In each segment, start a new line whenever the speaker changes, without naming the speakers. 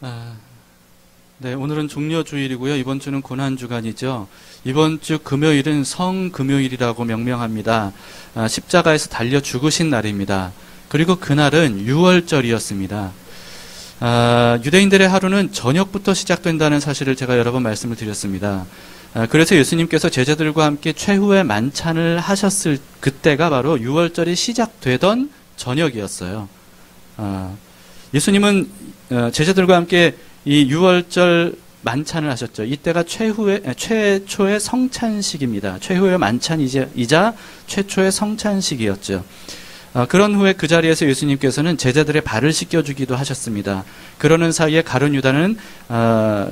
아, 네, 오늘은 종려주일이고요. 이번 주는 고난주간이죠. 이번 주 금요일은 성금요일이라고 명명합니다. 십자가에서 달려 죽으신 날입니다. 그리고 그날은 유월절이었습니다. 유대인들의 하루는 저녁부터 시작된다는 사실을 제가 여러 번 말씀을 드렸습니다. 그래서 예수님께서 제자들과 함께 최후의 만찬을 하셨을 그때가 바로 유월절이 시작되던 저녁이었어요. 예수님은 제자들과 함께 이 유월절 만찬을 하셨죠. 이때가 최초의 성찬식입니다. 최후의 만찬이자 최초의 성찬식이었죠. 그런 후에 그 자리에서 예수님께서는 제자들의 발을 씻겨주기도 하셨습니다. 그러는 사이에 가룟 유다는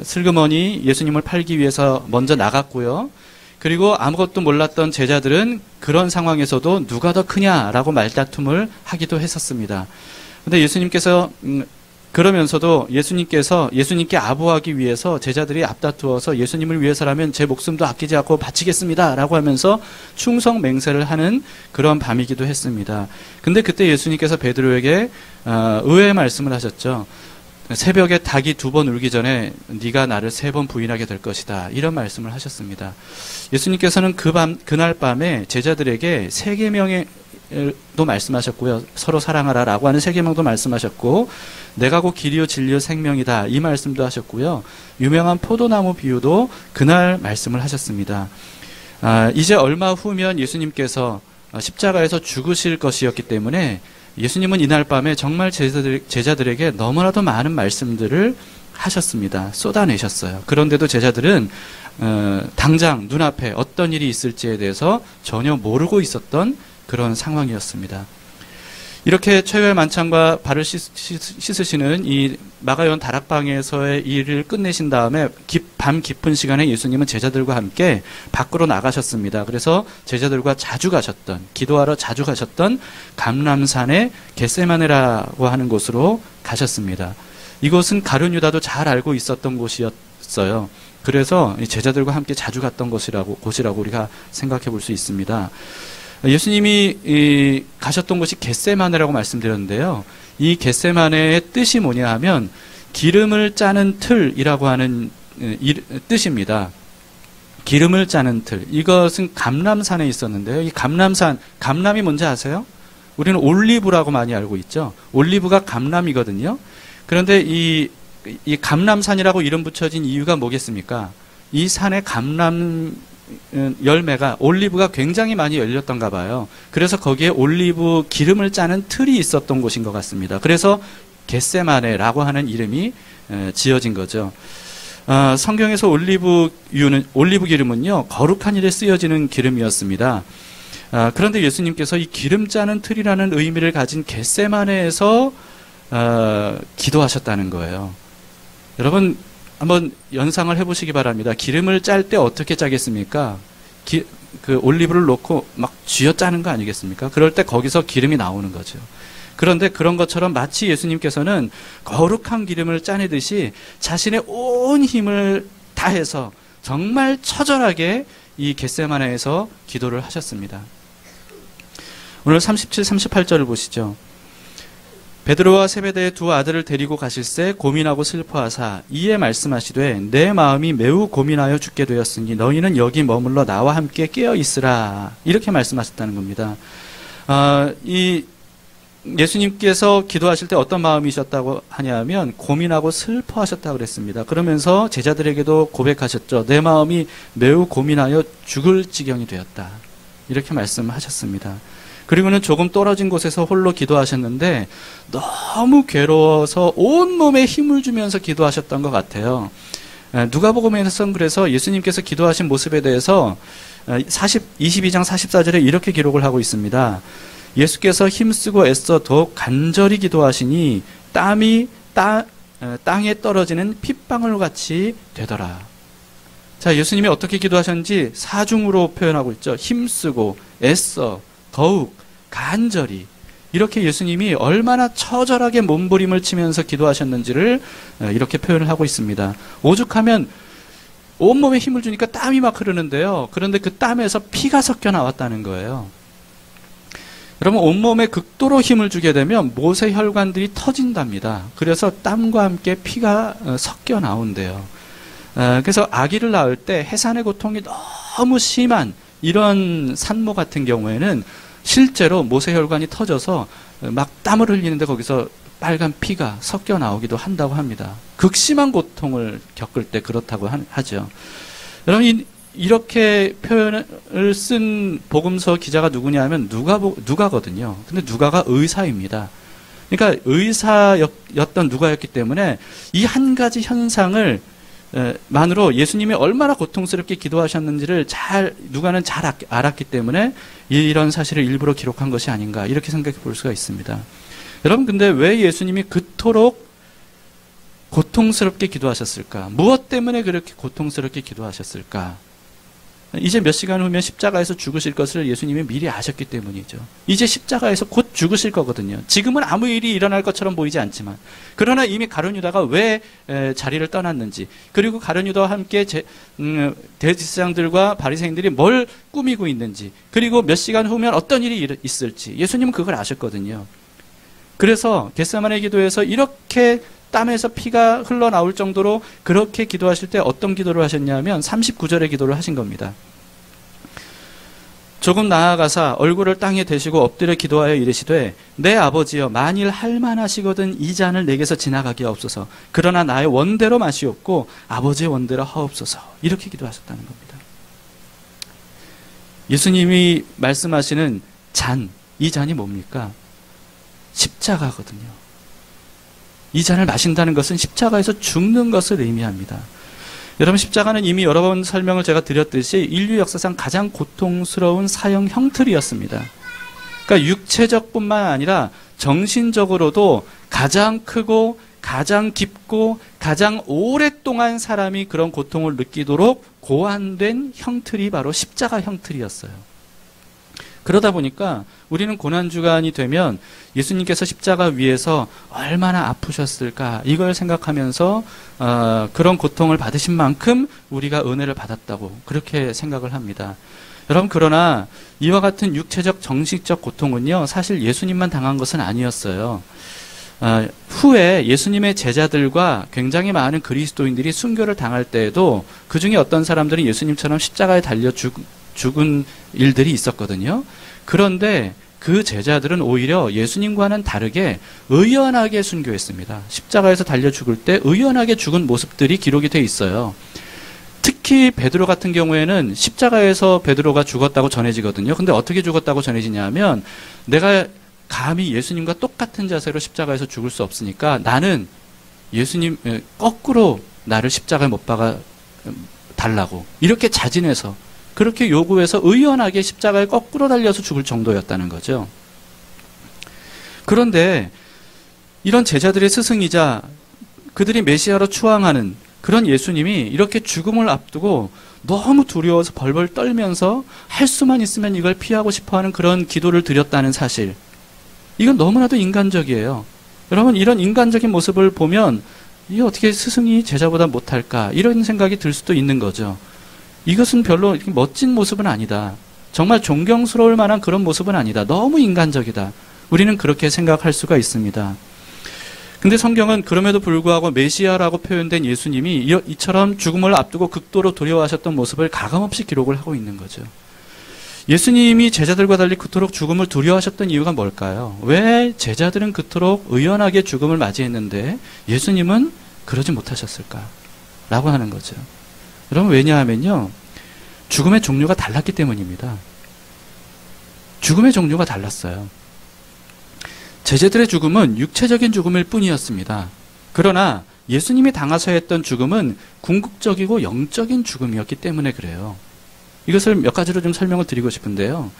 슬그머니 예수님을 팔기 위해서 먼저 나갔고요. 그리고 아무것도 몰랐던 제자들은 그런 상황에서도 누가 더 크냐라고 말다툼을 하기도 했었습니다. 근데 예수님께서 그러면서도 예수님께 아부하기 위해서 제자들이 앞다투어서 예수님을 위해서라면 제 목숨도 아끼지 않고 바치겠습니다 라고 하면서 충성 맹세를 하는 그런 밤이기도 했습니다. 근데 그때 예수님께서 베드로에게 의외의 말씀을 하셨죠. 새벽에 닭이 2번 울기 전에 네가 나를 3번 부인하게 될 것이다. 이런 말씀을 하셨습니다. 예수님께서는 그날 밤에 제자들에게 세계명도 말씀하셨고요. 서로 사랑하라라고 하는 세계명도 말씀하셨고, 내가 곧 길이요 진리요 생명이다 이 말씀도 하셨고요. 유명한 포도나무 비유도 그날 말씀을 하셨습니다. 이제 얼마 후면 예수님께서 십자가에서 죽으실 것이었기 때문에 예수님은 이날 밤에 정말 제자들에게 너무나도 많은 말씀들을 하셨습니다. 쏟아내셨어요. 그런데도 제자들은 당장 눈앞에 어떤 일이 있을지에 대해서 전혀 모르고 있었던 그런 상황이었습니다. 이렇게 최후의 만찬과 발을 씻으시는 이 마가요한 다락방에서의 일을 끝내신 다음에 밤 깊은 시간에 예수님은 제자들과 함께 밖으로 나가셨습니다. 그래서 제자들과 기도하러 자주 가셨던 감람산의 겟세마네라고 하는 곳으로 가셨습니다. 이곳은 가룟 유다도 잘 알고 있었던 곳이었어요. 그래서 제자들과 함께 자주 갔던 곳이라고 우리가 생각해 볼 수 있습니다. 예수님이 가셨던 곳이 겟세마네라고 말씀드렸는데요. 이 겟세마네의 뜻이 뭐냐 하면 기름을 짜는 틀이라고 하는 뜻입니다. 기름을 짜는 틀. 이것은 감람산에 있었는데요. 이 감람이 뭔지 아세요? 우리는 올리브라고 많이 알고 있죠. 올리브가 감람이거든요. 그런데 이 감람산이라고 이름 붙여진 이유가 뭐겠습니까? 이 산에 올리브가 굉장히 많이 열렸던가 봐요. 그래서 거기에 올리브 기름을 짜는 틀이 있었던 곳인 것 같습니다. 그래서 겟세마네라고 하는 이름이 지어진 거죠. 성경에서 올리브 기름은요, 거룩한 일에 쓰여지는 기름이었습니다. 그런데 예수님께서 이 기름 짜는 틀이라는 의미를 가진 겟세마네에서 기도하셨다는 거예요. 여러분, 한번 연상을 해보시기 바랍니다. 기름을 짤 때 어떻게 짜겠습니까? 그 올리브를 놓고 막 쥐어 짜는 거 아니겠습니까? 그럴 때 거기서 기름이 나오는 거죠. 그런데 그런 것처럼 마치 예수님께서는 거룩한 기름을 짜내듯이 자신의 온 힘을 다해서 정말 처절하게 이 겟세마네에서 기도를 하셨습니다. 오늘 37, 38절을 보시죠. 베드로와 세베대의 2 아들을 데리고 가실새 고민하고 슬퍼하사 이에 말씀하시되 내 마음이 매우 고민하여 죽게 되었으니 너희는 여기 머물러 나와 함께 깨어 있으라. 이렇게 말씀하셨다는 겁니다. 이 예수님께서 기도하실 때 어떤 마음이셨다고 하냐면 고민하고 슬퍼하셨다고 그랬습니다. 그러면서 제자들에게도 고백하셨죠. 내 마음이 매우 고민하여 죽을 지경이 되었다. 이렇게 말씀하셨습니다. 그리고는 조금 떨어진 곳에서 홀로 기도하셨는데 너무 괴로워서 온몸에 힘을 주면서 기도하셨던 것 같아요. 누가복음에서는 그래서 예수님께서 기도하신 모습에 대해서 22장 44절에 이렇게 기록을 하고 있습니다. 예수께서 힘쓰고 애써 더욱 간절히 기도하시니 땀이 땅에 떨어지는 핏방울 같이 되더라. 자, 예수님이 어떻게 기도하셨는지 4중으로 표현하고 있죠. 힘쓰고 애써 더욱 간절히. 이렇게 예수님이 얼마나 처절하게 몸부림을 치면서 기도하셨는지를 이렇게 표현을 하고 있습니다. 오죽하면 온몸에 힘을 주니까 땀이 막 흐르는데요. 그런데 그 땀에서 피가 섞여 나왔다는 거예요. 여러분, 온몸에 극도로 힘을 주게 되면 모세혈관들이 터진답니다. 그래서 땀과 함께 피가 섞여 나온대요. 그래서 아기를 낳을 때 해산의 고통이 너무 심한 이런 산모 같은 경우에는 실제로 모세혈관이 터져서 막 땀을 흘리는데 거기서 빨간 피가 섞여 나오기도 한다고 합니다. 극심한 고통을 겪을 때 그렇다고 하죠. 여러분, 이렇게 표현을 쓴 복음서 기자가 누구냐면 누가거든요. 근데 누가가 의사입니다. 그러니까 의사였던 누가였기 때문에 이 한 가지 현상을 만으로 예수님이 얼마나 고통스럽게 기도하셨는지를 누가는 잘 알았기 때문에 이런 사실을 일부러 기록한 것이 아닌가 이렇게 생각해 볼 수가 있습니다. 여러분, 근데 왜 예수님이 그토록 고통스럽게 기도하셨을까? 무엇 때문에 그렇게 고통스럽게 기도하셨을까? 이제 몇 시간 후면 십자가에서 죽으실 것을 예수님이 미리 아셨기 때문이죠. 이제 십자가에서 곧 죽으실 거거든요. 지금은 아무 일이 일어날 것처럼 보이지 않지만, 그러나 이미 가룟 유다가 왜 자리를 떠났는지, 그리고 가룟 유다와 함께 대제사장들과 바리새인들이 뭘 꾸미고 있는지, 그리고 몇 시간 후면 어떤 일이 있을지 예수님은 그걸 아셨거든요. 그래서 겟세마네 기도에서 이렇게 땀에서 피가 흘러나올 정도로 그렇게 기도하실 때 어떤 기도를 하셨냐면 39절의 기도를 하신 겁니다. 조금 나아가사 얼굴을 땅에 대시고 엎드려 기도하여 이르시되 내 아버지여 만일 할만하시거든 이 잔을 내게서 지나가게 하옵소서. 그러나 나의 원대로 마시옵고 아버지의 원대로 하옵소서. 이렇게 기도하셨다는 겁니다. 예수님이 말씀하시는 잔, 이 잔이 뭡니까? 십자가거든요. 이 잔을 마신다는 것은 십자가에서 죽는 것을 의미합니다. 여러분, 십자가는 이미 여러 번 설명을 제가 드렸듯이 인류 역사상 가장 고통스러운 사형 형틀이었습니다. 그러니까 육체적뿐만 아니라 정신적으로도 가장 크고 가장 깊고 가장 오랫동안 사람이 그런 고통을 느끼도록 고안된 형틀이 바로 십자가 형틀이었어요. 그러다 보니까 우리는 고난주간이 되면 예수님께서 십자가 위에서 얼마나 아프셨을까 이걸 생각하면서 그런 고통을 받으신 만큼 우리가 은혜를 받았다고 그렇게 생각을 합니다. 여러분, 그러나 이와 같은 육체적 정신적 고통은요 사실 예수님만 당한 것은 아니었어요. 후에 예수님의 제자들과 굉장히 많은 그리스도인들이 순교를 당할 때에도 그 중에 어떤 사람들은 예수님처럼 십자가에 달려 죽은 일들이 있었거든요. 그런데 그 제자들은 오히려 예수님과는 다르게 의연하게 순교했습니다. 십자가에서 달려 죽을 때 의연하게 죽은 모습들이 기록이 돼 있어요. 특히 베드로 같은 경우에는 십자가에서 베드로가 죽었다고 전해지거든요. 근데 어떻게 죽었다고 전해지냐면 내가 감히 예수님과 똑같은 자세로 십자가에서 죽을 수 없으니까 나는 예수님 거꾸로 나를 십자가에 못 박아 달라고 이렇게 자진해서 그렇게 요구해서 의연하게 십자가에 거꾸로 달려서 죽을 정도였다는 거죠. 그런데 이런 제자들의 스승이자 그들이 메시아로 추앙하는 그런 예수님이 이렇게 죽음을 앞두고 너무 두려워서 벌벌 떨면서 할 수만 있으면 이걸 피하고 싶어하는 그런 기도를 드렸다는 사실, 이건 너무나도 인간적이에요. 여러분, 이런 인간적인 모습을 보면 이게 어떻게 스승이 제자보다 못할까 이런 생각이 들 수도 있는 거죠. 이것은 별로 멋진 모습은 아니다. 정말 존경스러울 만한 그런 모습은 아니다. 너무 인간적이다. 우리는 그렇게 생각할 수가 있습니다. 근데 성경은 그럼에도 불구하고 메시아라고 표현된 예수님이 이처럼 죽음을 앞두고 극도로 두려워하셨던 모습을 가감없이 기록을 하고 있는 거죠. 예수님이 제자들과 달리 그토록 죽음을 두려워하셨던 이유가 뭘까요? 왜 제자들은 그토록 의연하게 죽음을 맞이했는데 예수님은 그러지 못하셨을까? 라고 하는 거죠. 여러분, 왜냐하면요, 죽음의 종류가 달랐기 때문입니다. 죽음의 종류가 달랐어요. 제자들의 죽음은 육체적인 죽음일 뿐이었습니다. 그러나 예수님이 당하셔야 했던 죽음은 궁극적이고 영적인 죽음이었기 때문에 그래요. 이것을 몇 가지로 좀 설명을 드리고 싶은데요.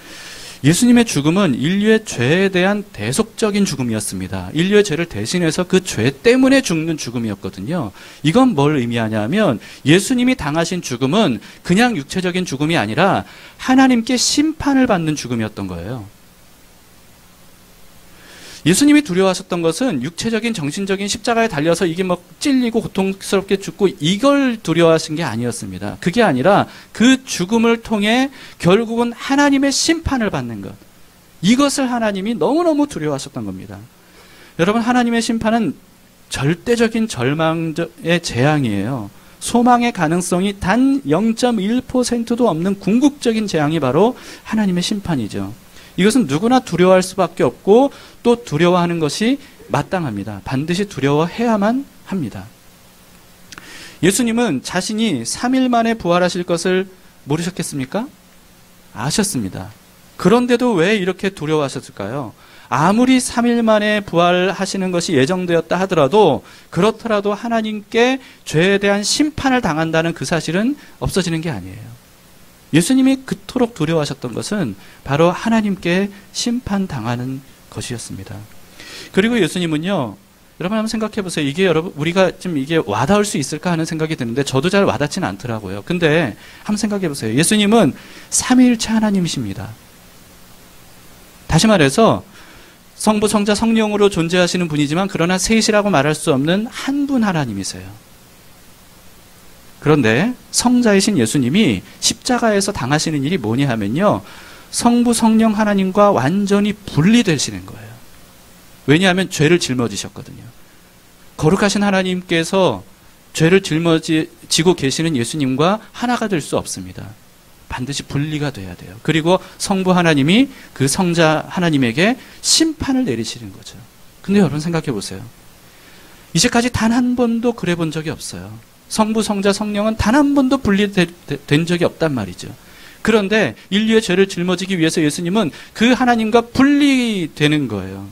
예수님의 죽음은 인류의 죄에 대한 대속적인 죽음이었습니다. 인류의 죄를 대신해서 그 죄 때문에 죽는 죽음이었거든요. 이건 뭘 의미하냐면 예수님이 당하신 죽음은 그냥 육체적인 죽음이 아니라 하나님께 심판을 받는 죽음이었던 거예요. 예수님이 두려워하셨던 것은 육체적인 정신적인 십자가에 달려서 이게 막 찔리고 고통스럽게 죽고 이걸 두려워하신 게 아니었습니다. 그게 아니라 그 죽음을 통해 결국은 하나님의 심판을 받는 것. 이것을 하나님이 너무너무 두려워하셨던 겁니다. 여러분, 하나님의 심판은 절대적인 절망의 재앙이에요. 소망의 가능성이 단 0.1%도 없는 궁극적인 재앙이 바로 하나님의 심판이죠. 이것은 누구나 두려워할 수밖에 없고 또 두려워하는 것이 마땅합니다. 반드시 두려워해야만 합니다. 예수님은 자신이 3일 만에 부활하실 것을 모르셨겠습니까? 아셨습니다. 그런데도 왜 이렇게 두려워하셨을까요? 아무리 3일 만에 부활하시는 것이 예정되었다 하더라도 그렇더라도 하나님께 죄에 대한 심판을 당한다는 그 사실은 없어지는 게 아니에요. 예수님이 그토록 두려워하셨던 것은 바로 하나님께 심판당하는 것이었습니다. 그리고 예수님은요, 여러분 한번 생각해 보세요. 이게 여러분, 우리가 좀 이게 와닿을 수 있을까 하는 생각이 드는데 저도 잘 와닿지는 않더라고요. 근데 한번 생각해 보세요. 예수님은 삼위일체 하나님이십니다. 다시 말해서 성부, 성자, 성령으로 존재하시는 분이지만 그러나 셋이라고 말할 수 없는 한 분 하나님이세요. 그런데 성자이신 예수님이 십자가에서 당하시는 일이 뭐냐 하면요, 성부, 성령 하나님과 완전히 분리되시는 거예요. 왜냐하면 죄를 짊어지셨거든요. 거룩하신 하나님께서 죄를 짊어지고 계시는 예수님과 하나가 될 수 없습니다. 반드시 분리가 돼야 돼요. 그리고 성부 하나님이 그 성자 하나님에게 심판을 내리시는 거죠. 근데 여러분 생각해 보세요. 이제까지 단 한 번도 그래 본 적이 없어요. 성부, 성자, 성령은 단 한 번도 분리된 적이 없단 말이죠. 그런데 인류의 죄를 짊어지기 위해서 예수님은 그 하나님과 분리되는 거예요.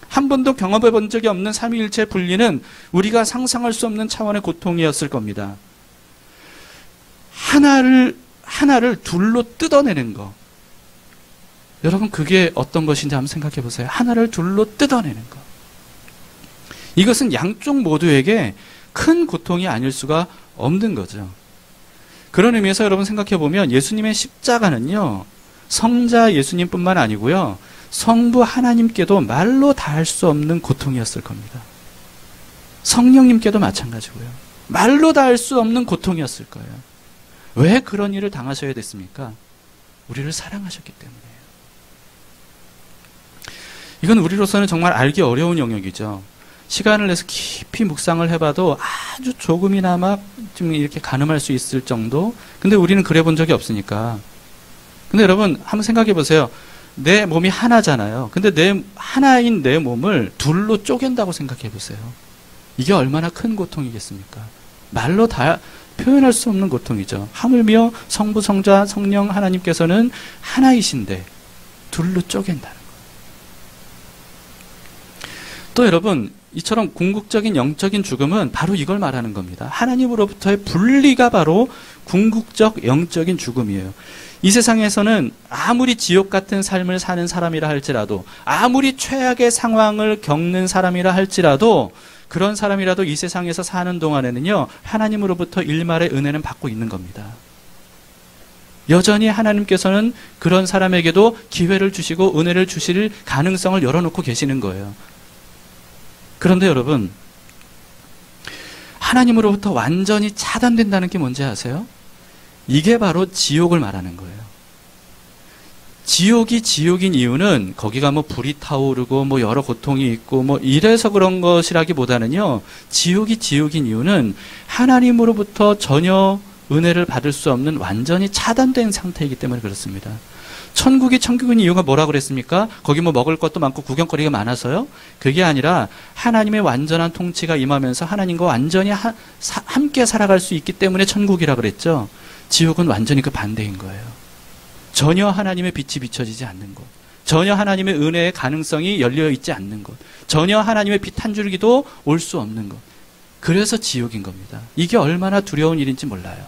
한 번도 경험해 본 적이 없는 삼위일체 분리는 우리가 상상할 수 없는 차원의 고통이었을 겁니다. 하나를 둘로 뜯어내는 거. 여러분, 그게 어떤 것인지 한번 생각해 보세요. 하나를 둘로 뜯어내는 거. 이것은 양쪽 모두에게 큰 고통이 아닐 수가 없는 거죠. 그런 의미에서 여러분 생각해 보면 예수님의 십자가는요, 성자 예수님뿐만 아니고요, 성부 하나님께도 말로 다할 수 없는 고통이었을 겁니다. 성령님께도 마찬가지고요. 말로 다할 수 없는 고통이었을 거예요. 왜 그런 일을 당하셔야 됐습니까? 우리를 사랑하셨기 때문이에요. 이건 우리로서는 정말 알기 어려운 영역이죠. 시간을 내서 깊이 묵상을 해봐도 아주 조금이나마 좀 이렇게 가늠할 수 있을 정도? 근데 우리는 그래 본 적이 없으니까. 근데 여러분, 한번 생각해 보세요. 내 몸이 하나잖아요. 근데 하나인 내 몸을 둘로 쪼갠다고 생각해 보세요. 이게 얼마나 큰 고통이겠습니까? 말로 다 표현할 수 없는 고통이죠. 하물며 성부, 성자, 성령 하나님께서는 하나이신데 둘로 쪼갠다는 거예요. 또 여러분, 이처럼 궁극적인 영적인 죽음은 바로 이걸 말하는 겁니다. 하나님으로부터의 분리가 바로 궁극적 영적인 죽음이에요. 이 세상에서는 아무리 지옥 같은 삶을 사는 사람이라 할지라도, 아무리 최악의 상황을 겪는 사람이라 할지라도, 그런 사람이라도 이 세상에서 사는 동안에는요, 하나님으로부터 일말의 은혜는 받고 있는 겁니다. 여전히 하나님께서는 그런 사람에게도 기회를 주시고 은혜를 주실 가능성을 열어놓고 계시는 거예요. 그런데 여러분, 하나님으로부터 완전히 차단된다는 게 뭔지 아세요? 이게 바로 지옥을 말하는 거예요. 지옥이 지옥인 이유는 거기가 뭐 불이 타오르고 뭐 여러 고통이 있고 뭐 이래서 그런 것이라기보다는요, 지옥이 지옥인 이유는 하나님으로부터 전혀 은혜를 받을 수 없는 완전히 차단된 상태이기 때문에 그렇습니다. 천국이 천국인 이유가 뭐라고 그랬습니까? 거기 뭐 먹을 것도 많고 구경거리가 많아서요? 그게 아니라 하나님의 완전한 통치가 임하면서 하나님과 완전히 함께 살아갈 수 있기 때문에 천국이라 그랬죠. 지옥은 완전히 그 반대인 거예요. 전혀 하나님의 빛이 비춰지지 않는 곳, 전혀 하나님의 은혜의 가능성이 열려있지 않는 곳, 전혀 하나님의 빛 한 줄기도 올 수 없는 곳. 그래서 지옥인 겁니다. 이게 얼마나 두려운 일인지 몰라요.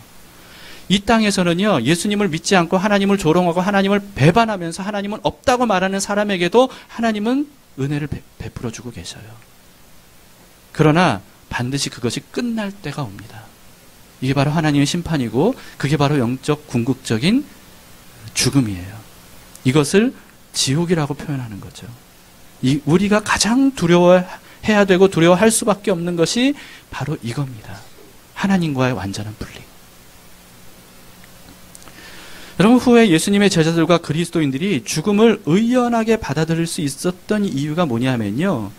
이 땅에서는요, 예수님을 믿지 않고 하나님을 조롱하고 하나님을 배반하면서 하나님은 없다고 말하는 사람에게도 하나님은 은혜를 베풀어 주고 계셔요. 그러나 반드시 그것이 끝날 때가 옵니다. 이게 바로 하나님의 심판이고 그게 바로 영적 궁극적인 죽음이에요. 이것을 지옥이라고 표현하는 거죠. 우리가 가장 두려워해야 되고 두려워할 수밖에 없는 것이 바로 이겁니다. 하나님과의 완전한 분리. 여러분, 후에 예수님의 제자들과 그리스도인들이 죽음을 의연하게 받아들일 수 있었던 이유가 뭐냐면요,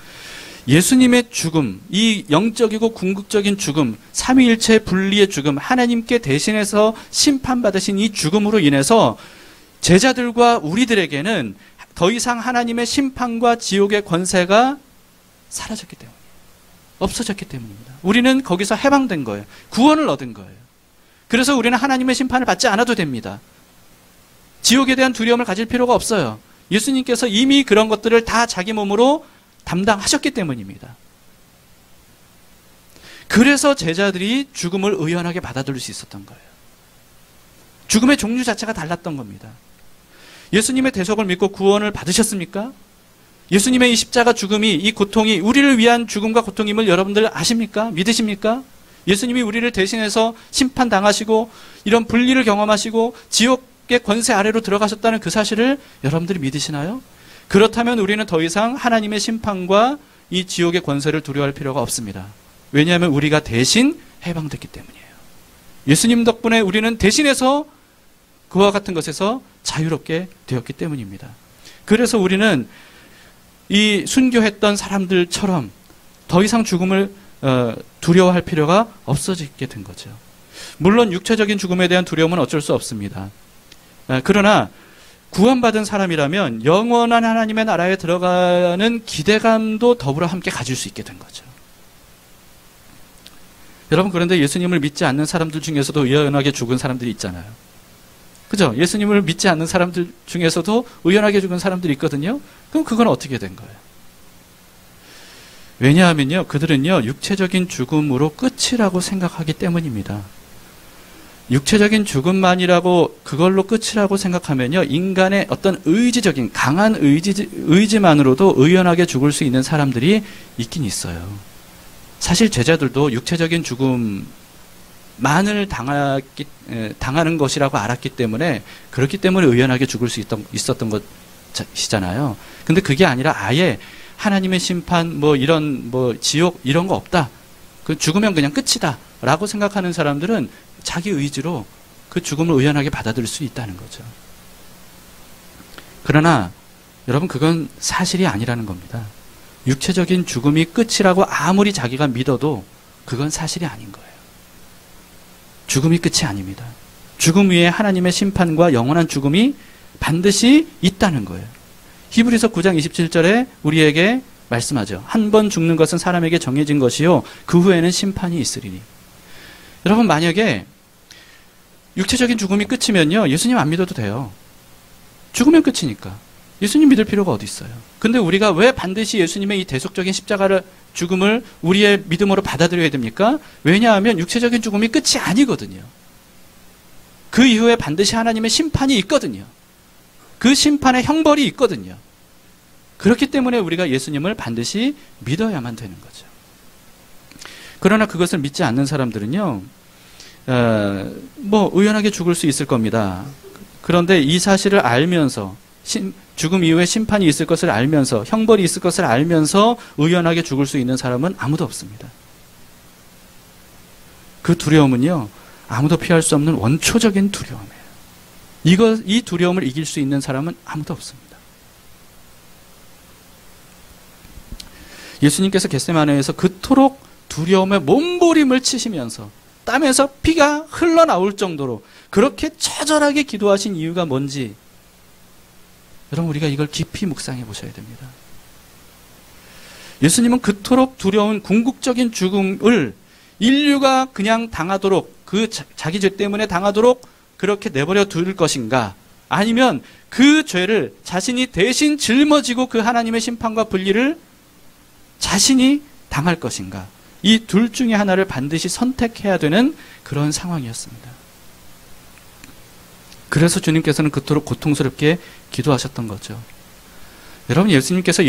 예수님의 죽음, 이 영적이고 궁극적인 죽음, 삼위일체 분리의 죽음, 하나님께 대신해서 심판받으신 이 죽음으로 인해서 제자들과 우리들에게는 더 이상 하나님의 심판과 지옥의 권세가 사라졌기 때문이에요. 없어졌기 때문입니다. 우리는 거기서 해방된 거예요. 구원을 얻은 거예요. 그래서 우리는 하나님의 심판을 받지 않아도 됩니다. 지옥에 대한 두려움을 가질 필요가 없어요. 예수님께서 이미 그런 것들을 다 자기 몸으로 담당하셨기 때문입니다. 그래서 제자들이 죽음을 의연하게 받아들일 수 있었던 거예요. 죽음의 종류 자체가 달랐던 겁니다. 예수님의 대속을 믿고 구원을 받으셨습니까? 예수님의 이 십자가 죽음이, 이 고통이 우리를 위한 죽음과 고통임을 여러분들 아십니까? 믿으십니까? 예수님이 우리를 대신해서 심판당하시고 이런 분리를 경험하시고 지옥의 권세 아래로 들어가셨다는 그 사실을 여러분들이 믿으시나요? 그렇다면 우리는 더 이상 하나님의 심판과 이 지옥의 권세를 두려워할 필요가 없습니다. 왜냐하면 우리가 대신 해방됐기 때문이에요. 예수님 덕분에 우리는 대신해서 그와 같은 것에서 자유롭게 되었기 때문입니다. 그래서 우리는 이 순교했던 사람들처럼 더 이상 죽음을 두려워할 필요가 없어지게 된 거죠. 물론 육체적인 죽음에 대한 두려움은 어쩔 수 없습니다. 그러나 구원받은 사람이라면 영원한 하나님의 나라에 들어가는 기대감도 더불어 함께 가질 수 있게 된 거죠. 여러분, 그런데 예수님을 믿지 않는 사람들 중에서도 의연하게 죽은 사람들이 있잖아요. 그죠? 예수님을 믿지 않는 사람들 중에서도 의연하게 죽은 사람들이 있거든요. 그럼 그건 어떻게 된 거예요? 왜냐하면요, 그들은요, 육체적인 죽음으로 끝이라고 생각하기 때문입니다. 육체적인 죽음만이라고, 그걸로 끝이라고 생각하면요, 인간의 어떤 의지적인 강한 의지만으로도 의연하게 죽을 수 있는 사람들이 있긴 있어요. 사실 제자들도 육체적인 죽음만을 당하는 것이라고 알았기 때문에, 그렇기 때문에 의연하게 죽을 수 있었던 것이잖아요. 근데 그게 아니라 아예 하나님의 심판, 지옥, 이런 거 없다. 그 죽으면 그냥 끝이다. 라고 생각하는 사람들은 자기 의지로 그 죽음을 의연하게 받아들일 수 있다는 거죠. 그러나 여러분, 그건 사실이 아니라는 겁니다. 육체적인 죽음이 끝이라고 아무리 자기가 믿어도 그건 사실이 아닌 거예요. 죽음이 끝이 아닙니다. 죽음 위에 하나님의 심판과 영원한 죽음이 반드시 있다는 거예요. 히브리서 9장 27절에 우리에게 말씀하죠. 한 번 죽는 것은 사람에게 정해진 것이요, 그 후에는 심판이 있으리니. 여러분, 만약에 육체적인 죽음이 끝이면요, 예수님 안 믿어도 돼요. 죽으면 끝이니까. 예수님 믿을 필요가 어디 있어요. 근데 우리가 왜 반드시 예수님의 이 대속적인 십자가를, 죽음을 우리의 믿음으로 받아들여야 됩니까? 왜냐하면 육체적인 죽음이 끝이 아니거든요. 그 이후에 반드시 하나님의 심판이 있거든요. 그 심판의 형벌이 있거든요. 그렇기 때문에 우리가 예수님을 반드시 믿어야만 되는 거죠. 그러나 그것을 믿지 않는 사람들은요, 의연하게 죽을 수 있을 겁니다. 그런데 이 사실을 알면서, 죽음 이후에 심판이 있을 것을 알면서, 형벌이 있을 것을 알면서 의연하게 죽을 수 있는 사람은 아무도 없습니다. 그 두려움은요, 아무도 피할 수 없는 원초적인 두려움이에요. 이 두려움을 이길 수 있는 사람은 아무도 없습니다. 예수님께서 겟세마네에서 그토록 두려움에 몸부림을 치시면서 땀에서 피가 흘러나올 정도로 그렇게 처절하게 기도하신 이유가 뭔지, 여러분, 우리가 이걸 깊이 묵상해 보셔야 됩니다. 예수님은 그토록 두려운 궁극적인 죽음을 인류가 그냥 당하도록, 자기 죄 때문에 당하도록 그렇게 내버려 둘 것인가, 아니면 그 죄를 자신이 대신 짊어지고 그 하나님의 심판과 분리를 자신이 당할 것인가, 이 둘 중에 하나를 반드시 선택해야 되는 그런 상황이었습니다. 그래서 주님께서는 그토록 고통스럽게 기도하셨던 거죠. 여러분, 예수님께서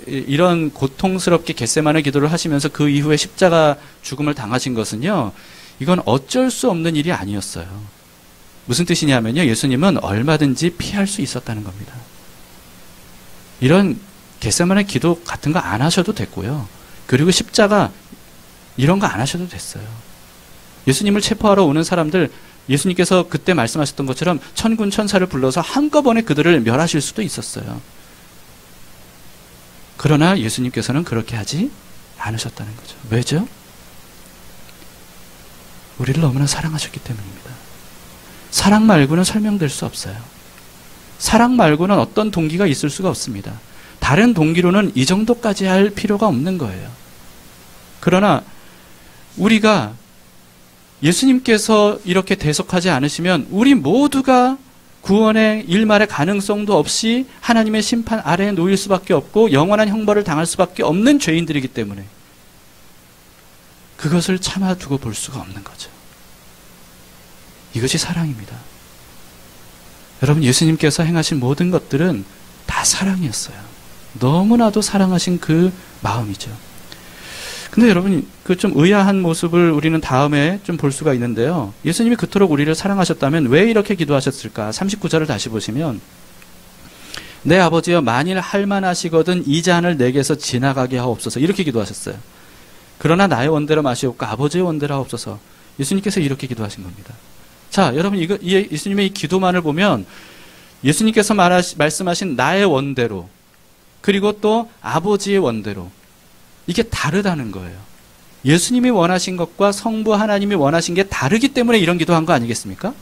이런 고통스럽게 겟세마네 기도를 하시면서 그 이후에 십자가 죽음을 당하신 것은요, 이건 어쩔 수 없는 일이 아니었어요. 무슨 뜻이냐면요, 예수님은 얼마든지 피할 수 있었다는 겁니다. 이런 겟세마네 기도 같은 거 안 하셔도 됐고요. 그리고 십자가 이런 거 안 하셔도 됐어요. 예수님을 체포하러 오는 사람들 예수님께서 그때 말씀하셨던 것처럼 천군 천사를 불러서 한꺼번에 그들을 멸하실 수도 있었어요. 그러나 예수님께서는 그렇게 하지 않으셨다는 거죠. 왜죠? 우리를 너무나 사랑하셨기 때문입니다. 사랑 말고는 설명될 수 없어요. 사랑 말고는 어떤 동기가 있을 수가 없습니다. 다른 동기로는 이 정도까지 할 필요가 없는 거예요. 그러나 우리가 예수님께서 이렇게 대속하지 않으시면 우리 모두가 구원의 일말의 가능성도 없이 하나님의 심판 아래에 놓일 수밖에 없고 영원한 형벌을 당할 수밖에 없는 죄인들이기 때문에 그것을 참아두고 볼 수가 없는 거죠. 이것이 사랑입니다. 여러분, 예수님께서 행하신 모든 것들은 다 사랑이었어요. 너무나도 사랑하신 그 마음이죠. 근데 여러분, 그 좀 의아한 모습을 우리는 다음에 좀 볼 수가 있는데요. 예수님이 그토록 우리를 사랑하셨다면 왜 이렇게 기도하셨을까? 39절을 다시 보시면, 내 아버지여, 만일 할만하시거든 이 잔을 내게서 지나가게 하옵소서. 이렇게 기도하셨어요. 그러나 나의 원대로 마시옵고 아버지의 원대로 하옵소서. 예수님께서 이렇게 기도하신 겁니다. 자, 여러분, 예수님의 이 기도만을 보면 예수님께서 말씀하신 나의 원대로, 그리고 또 아버지의 원대로, 이게 다르다는 거예요. 예수님이 원하신 것과 성부 하나님이 원하신 게 다르기 때문에 이런 기도한 거 아니겠습니까?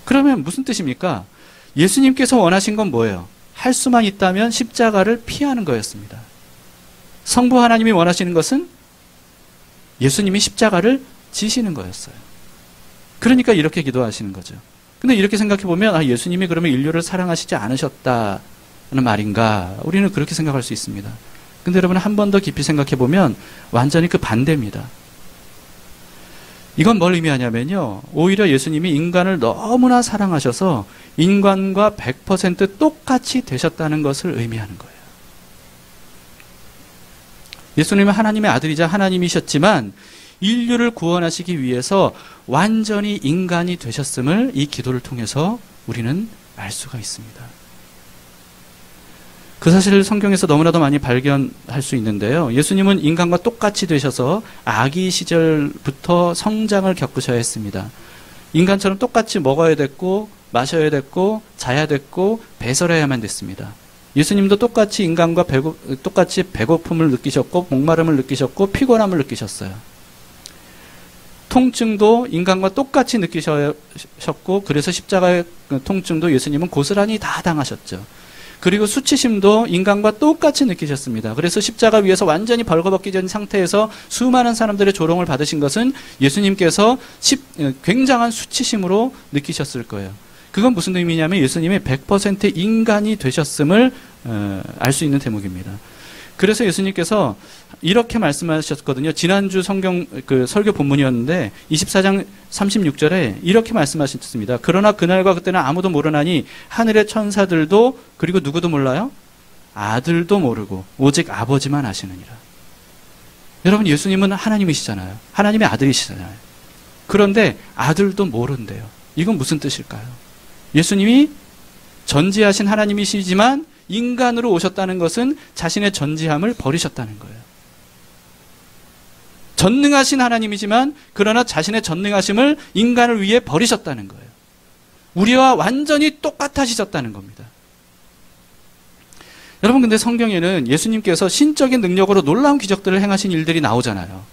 그러면 무슨 뜻입니까? 예수님께서 원하신 건 뭐예요? 할 수만 있다면 십자가를 피하는 거였습니다. 성부 하나님이 원하시는 것은 예수님이 십자가를 지시는 거였어요. 그러니까 이렇게 기도하시는 거죠. 근데 이렇게 생각해 보면 예수님이 그러면 인류를 사랑하시지 않으셨다는 말인가? 우리는 그렇게 생각할 수 있습니다. 근데 여러분, 한 번 더 깊이 생각해 보면 완전히 그 반대입니다. 이건 뭘 의미하냐면요, 오히려 예수님이 인간을 너무나 사랑하셔서 인간과 100% 똑같이 되셨다는 것을 의미하는 거예요. 예수님은 하나님의 아들이자 하나님이셨지만 인류를 구원하시기 위해서 완전히 인간이 되셨음을 이 기도를 통해서 우리는 알 수가 있습니다. 그 사실을 성경에서 너무나도 많이 발견할 수 있는데요. 예수님은 인간과 똑같이 되셔서 아기 시절부터 성장을 겪으셔야 했습니다. 인간처럼 똑같이 먹어야 됐고 마셔야 됐고 자야 됐고 배설해야만 됐습니다. 예수님도 똑같이 인간과 똑같이 배고픔을 느끼셨고 목마름을 느끼셨고 피곤함을 느끼셨어요. 통증도 인간과 똑같이 느끼셨고 그래서 십자가의 통증도 예수님은 고스란히 다 당하셨죠. 그리고 수치심도 인간과 똑같이 느끼셨습니다. 그래서 십자가 위에서 완전히 벌거벗겨진 상태에서 수많은 사람들의 조롱을 받으신 것은 예수님께서 굉장한 수치심으로 느끼셨을 거예요. 그건 무슨 의미냐면 예수님이 100% 인간이 되셨음을 알 수 있는 대목입니다. 그래서 예수님께서 이렇게 말씀하셨거든요. 지난주 설교 본문이었는데 24장 36절에 이렇게 말씀하셨습니다. 그러나 그날과 그때는 아무도 모르나니 하늘의 천사들도 그리고 누구도 몰라요? 아들도 모르고 오직 아버지만 아시느니라. 여러분, 예수님은 하나님이시잖아요. 하나님의 아들이시잖아요. 그런데 아들도 모른대요. 이건 무슨 뜻일까요? 예수님이 전지하신 하나님이시지만 인간으로 오셨다는 것은 자신의 전지함을 버리셨다는 거예요. 전능하신 하나님이지만 그러나 자신의 전능하심을 인간을 위해 버리셨다는 거예요. 우리와 완전히 똑같아지셨다는 겁니다. 여러분, 근데 성경에는 예수님께서 신적인 능력으로 놀라운 기적들을 행하신 일들이 나오잖아요.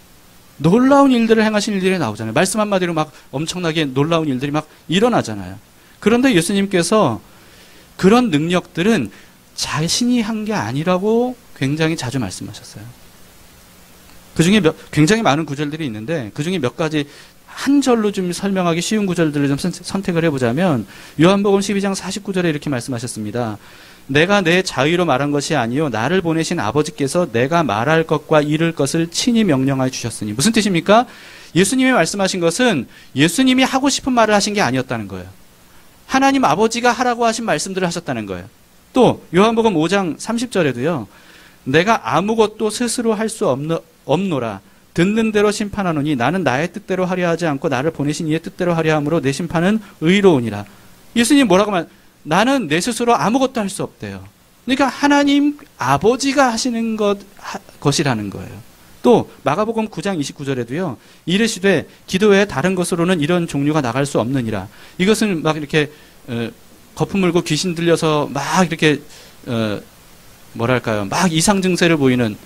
놀라운 일들을 행하신 일들이 나오잖아요. 말씀 한마디로 막 엄청나게 놀라운 일들이 막 일어나잖아요. 그런데 예수님께서 그런 능력들은 자신이 한 게 아니라고 굉장히 자주 말씀하셨어요. 그 중에 굉장히 많은 구절들이 있는데 그 중에 몇 가지 한 절로 좀 설명하기 쉬운 구절들을 좀 선택을 해보자면 요한복음 12장 49절에 이렇게 말씀하셨습니다. 내가 내 자의로 말한 것이 아니요 나를 보내신 아버지께서 내가 말할 것과 이룰 것을 친히 명령하여 주셨으니. 무슨 뜻입니까? 예수님이 말씀하신 것은 예수님이 하고 싶은 말을 하신 게 아니었다는 거예요. 하나님 아버지가 하라고 하신 말씀들을 하셨다는 거예요. 또 요한복음 5장 30절에도요. 내가 아무것도 스스로 할 수 없노라. 듣는 대로 심판하노니 나는 나의 뜻대로 하려 하지 않고 나를 보내신 이의 뜻대로 하려 함으로 내 심판은 의로우니라. 예수님 뭐라고 나는 내 스스로 아무것도 할 수 없대요. 그러니까 하나님 아버지가 하시는 것이라는 거예요. 또 마가복음 9장 29절에도요. 이르시되 기도 외에 다른 것으로는 이런 종류가 나갈 수 없느니라. 이것은 막 이렇게 거품 물고 귀신 들려서 막 이렇게 뭐랄까요? 막 이상 증세를 보이는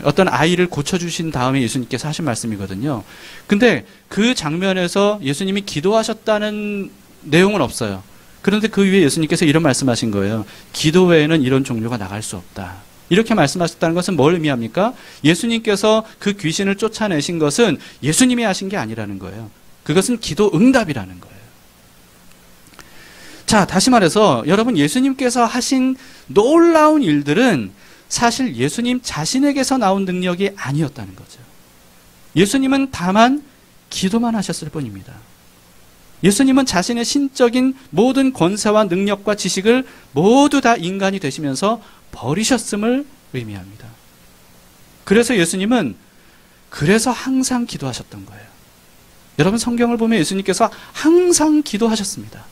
어떤 아이를 고쳐주신 다음에 예수님께서 하신 말씀이거든요. 근데 그 장면에서 예수님이 기도하셨다는 내용은 없어요. 그런데 그 위에 예수님께서 이런 말씀하신 거예요. 기도 외에는 이런 종류가 나갈 수 없다. 이렇게 말씀하셨다는 것은 뭘 의미합니까? 예수님께서 그 귀신을 쫓아내신 것은 예수님이 하신 게 아니라는 거예요. 그것은 기도 응답이라는 거예요. 자, 다시 말해서 여러분 예수님께서 하신 놀라운 일들은 사실 예수님 자신에게서 나온 능력이 아니었다는 거죠. 예수님은 다만 기도만 하셨을 뿐입니다. 예수님은 자신의 신적인 모든 권세와 능력과 지식을 모두 다 인간이 되시면서 버리셨음을 의미합니다. 그래서 예수님은 그래서 항상 기도하셨던 거예요. 여러분 성경을 보면 예수님께서 항상 기도하셨습니다.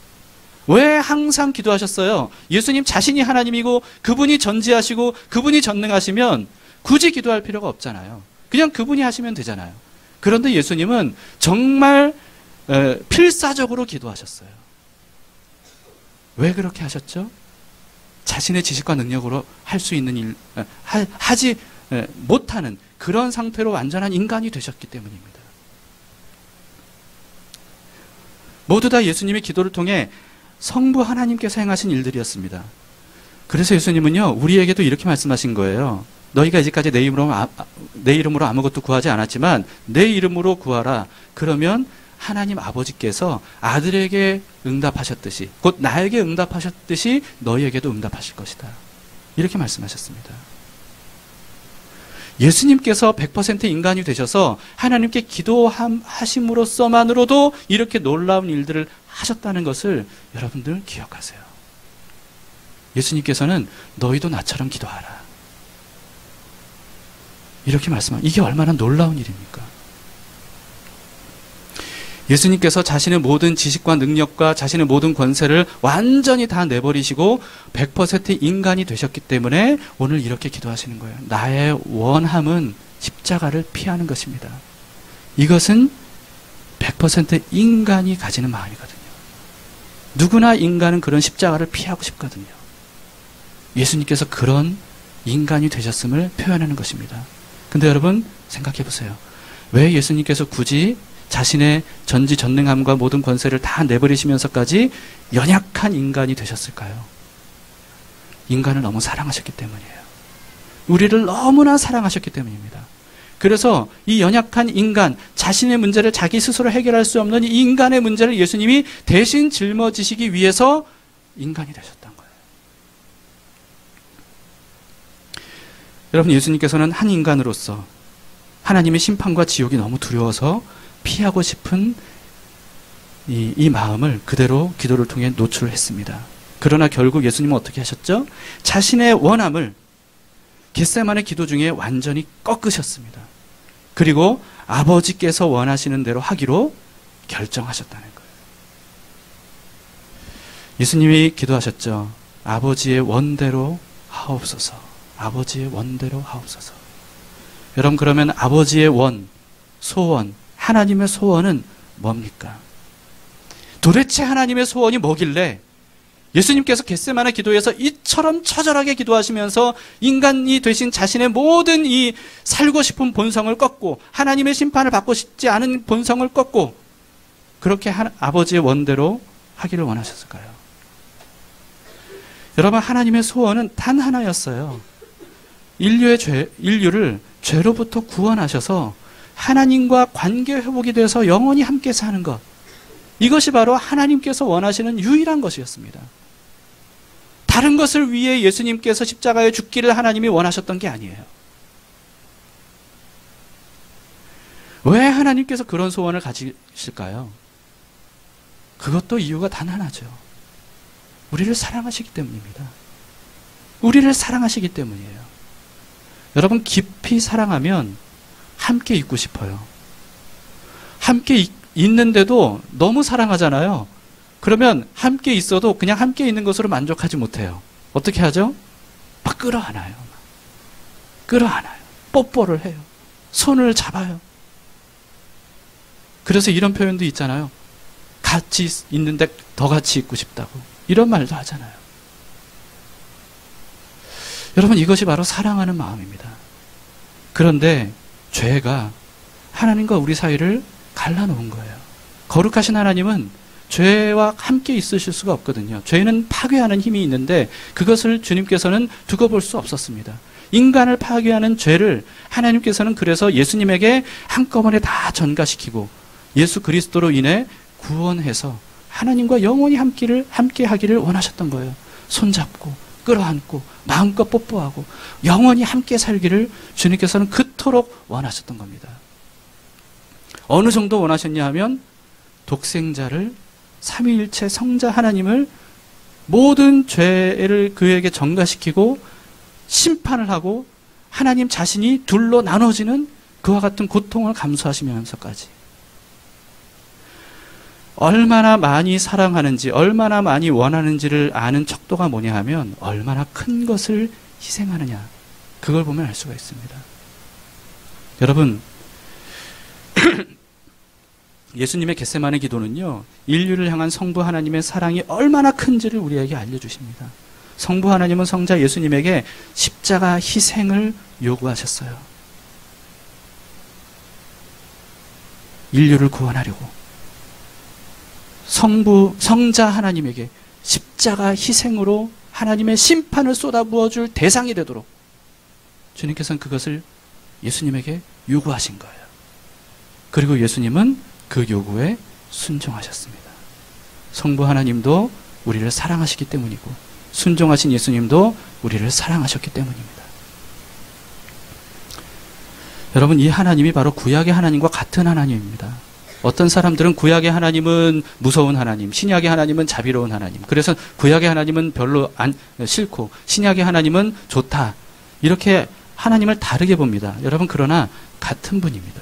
왜 항상 기도하셨어요? 예수님 자신이 하나님이고 그분이 전지하시고 그분이 전능하시면 굳이 기도할 필요가 없잖아요. 그냥 그분이 하시면 되잖아요. 그런데 예수님은 정말 필사적으로 기도하셨어요. 왜 그렇게 하셨죠? 자신의 지식과 능력으로 할 수 있는 일, 하지 못하는 그런 상태로 완전한 인간이 되셨기 때문입니다. 모두 다 예수님의 기도를 통해 성부 하나님께서 행하신 일들이었습니다. 그래서 예수님은요, 우리에게도 이렇게 말씀하신 거예요. 너희가 이제까지 내 이름으로 아무것도 구하지 않았지만 내 이름으로 구하라. 그러면 하나님 아버지께서 아들에게 응답하셨듯이, 곧 나에게 응답하셨듯이 너희에게도 응답하실 것이다. 이렇게 말씀하셨습니다. 예수님께서 100% 인간이 되셔서 하나님께 기도하심으로써만으로도 이렇게 놀라운 일들을 하셨다는 것을 여러분들 기억하세요. 예수님께서는 너희도 나처럼 기도하라. 이렇게 말씀하면 이게 얼마나 놀라운 일입니까? 예수님께서 자신의 모든 지식과 능력과 자신의 모든 권세를 완전히 다 내버리시고 100% 인간이 되셨기 때문에 오늘 이렇게 기도하시는 거예요. 나의 원함은 십자가를 피하는 것입니다. 이것은 100% 인간이 가지는 마음이거든요. 누구나 인간은 그런 십자가를 피하고 싶거든요. 예수님께서 그런 인간이 되셨음을 표현하는 것입니다. 근데 여러분 생각해 보세요. 왜 예수님께서 굳이 자신의 전지전능함과 모든 권세를 다 내버리시면서까지 연약한 인간이 되셨을까요? 인간을 너무 사랑하셨기 때문이에요. 우리를 너무나 사랑하셨기 때문입니다. 그래서 이 연약한 인간, 자신의 문제를 자기 스스로 해결할 수 없는 이 인간의 문제를 예수님이 대신 짊어지시기 위해서 인간이 되셨던 거예요. 여러분, 예수님께서는 한 인간으로서 하나님의 심판과 지옥이 너무 두려워서 피하고 싶은 이 마음을 그대로 기도를 통해 노출했습니다. 그러나 결국 예수님은 어떻게 하셨죠? 자신의 원함을 겟세마네 기도 중에 완전히 꺾으셨습니다. 그리고 아버지께서 원하시는 대로 하기로 결정하셨다는 거예요. 예수님이 기도하셨죠. 아버지의 원대로 하옵소서. 아버지의 원대로 하옵소서. 여러분, 그러면 아버지의 원, 소원, 하나님의 소원은 뭡니까? 도대체 하나님의 소원이 뭐길래 예수님께서 겟세마네 기도에서 이처럼 처절하게 기도하시면서 인간이 되신 자신의 모든 이 살고 싶은 본성을 꺾고 하나님의 심판을 받고 싶지 않은 본성을 꺾고 그렇게 아버지의 원대로 하기를 원하셨을까요? 여러분, 하나님의 소원은 단 하나였어요. 인류를 죄로부터 구원하셔서 하나님과 관계 회복이 돼서 영원히 함께 사는 것. 이것이 바로 하나님께서 원하시는 유일한 것이었습니다. 다른 것을 위해 예수님께서 십자가에 죽기를 하나님이 원하셨던 게 아니에요. 왜 하나님께서 그런 소원을 가지실까요? 그것도 이유가 단 하나죠. 우리를 사랑하시기 때문입니다. 우리를 사랑하시기 때문이에요. 여러분, 깊이 사랑하면 함께 있고 싶어요. 함께 있는데도 너무 사랑하잖아요. 그러면 함께 있어도 그냥 함께 있는 것으로 만족하지 못해요. 어떻게 하죠? 막 끌어안아요. 끌어안아요. 뽀뽀를 해요. 손을 잡아요. 그래서 이런 표현도 있잖아요. 같이 있는데 더 같이 있고 싶다고. 이런 말도 하잖아요. 여러분, 이것이 바로 사랑하는 마음입니다. 그런데 죄가 하나님과 우리 사이를 갈라놓은 거예요. 거룩하신 하나님은 죄와 함께 있으실 수가 없거든요. 죄는 파괴하는 힘이 있는데 그것을 주님께서는 두고 볼 수 없었습니다. 인간을 파괴하는 죄를 하나님께서는 그래서 예수님에게 한꺼번에 다 전가시키고 예수 그리스도로 인해 구원해서 하나님과 영원히 함께 하기를 원하셨던 거예요. 손잡고 끌어안고 마음껏 뽀뽀하고 영원히 함께 살기를 주님께서는 그토록 원하셨던 겁니다. 어느 정도 원하셨냐 하면 독생자를 삼위일체 성자 하나님을 모든 죄를 그에게 전가시키고 심판을 하고 하나님 자신이 둘로 나눠지는 그와 같은 고통을 감수하시면서까지 얼마나 많이 사랑하는지 얼마나 많이 원하는지를 아는 척도가 뭐냐 하면 얼마나 큰 것을 희생하느냐, 그걸 보면 알 수가 있습니다. 여러분, 예수님의 겟세마네 기도는요, 인류를 향한 성부 하나님의 사랑이 얼마나 큰지를 우리에게 알려주십니다. 성부 하나님은 성자 예수님에게 십자가 희생을 요구하셨어요. 인류를 구원하려고 성자 하나님에게 십자가 희생으로 하나님의 심판을 쏟아부어줄 대상이 되도록 주님께서는 그것을 예수님에게 요구하신 거예요. 그리고 예수님은 그 요구에 순종하셨습니다. 성부 하나님도 우리를 사랑하시기 때문이고 순종하신 예수님도 우리를 사랑하셨기 때문입니다. 여러분, 이 하나님이 바로 구약의 하나님과 같은 하나님입니다. 어떤 사람들은 구약의 하나님은 무서운 하나님, 신약의 하나님은 자비로운 하나님, 그래서 구약의 하나님은 별로 싫고 신약의 하나님은 좋다, 이렇게 하나님을 다르게 봅니다. 여러분, 그러나 같은 분입니다.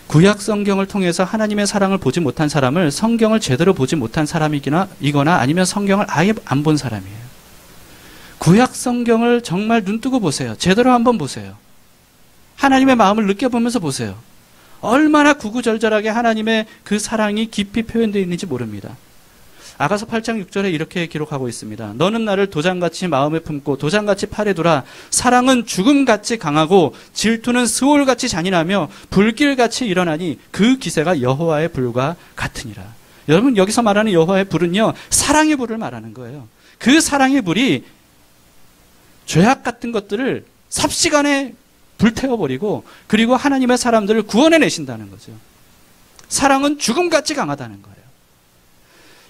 구약 성경을 통해서 하나님의 사랑을 보지 못한 사람을 성경을 제대로 보지 못한 사람이거나 아니면 성경을 아예 안 본 사람이에요. 구약 성경을 정말 눈뜨고 보세요. 제대로 한번 보세요. 하나님의 마음을 느껴보면서 보세요. 얼마나 구구절절하게 하나님의 그 사랑이 깊이 표현되어 있는지 모릅니다. 아가서 8장 6절에 이렇게 기록하고 있습니다. 너는 나를 도장같이 마음에 품고 도장같이 팔에 두라. 사랑은 죽음같이 강하고 질투는 스올같이 잔인하며 불길같이 일어나니 그 기세가 여호와의 불과 같으니라. 여러분, 여기서 말하는 여호와의 불은요, 사랑의 불을 말하는 거예요. 그 사랑의 불이 죄악 같은 것들을 삽시간에 불태워버리고 그리고 하나님의 사람들을 구원해내신다는 거죠. 사랑은 죽음같이 강하다는 거예요.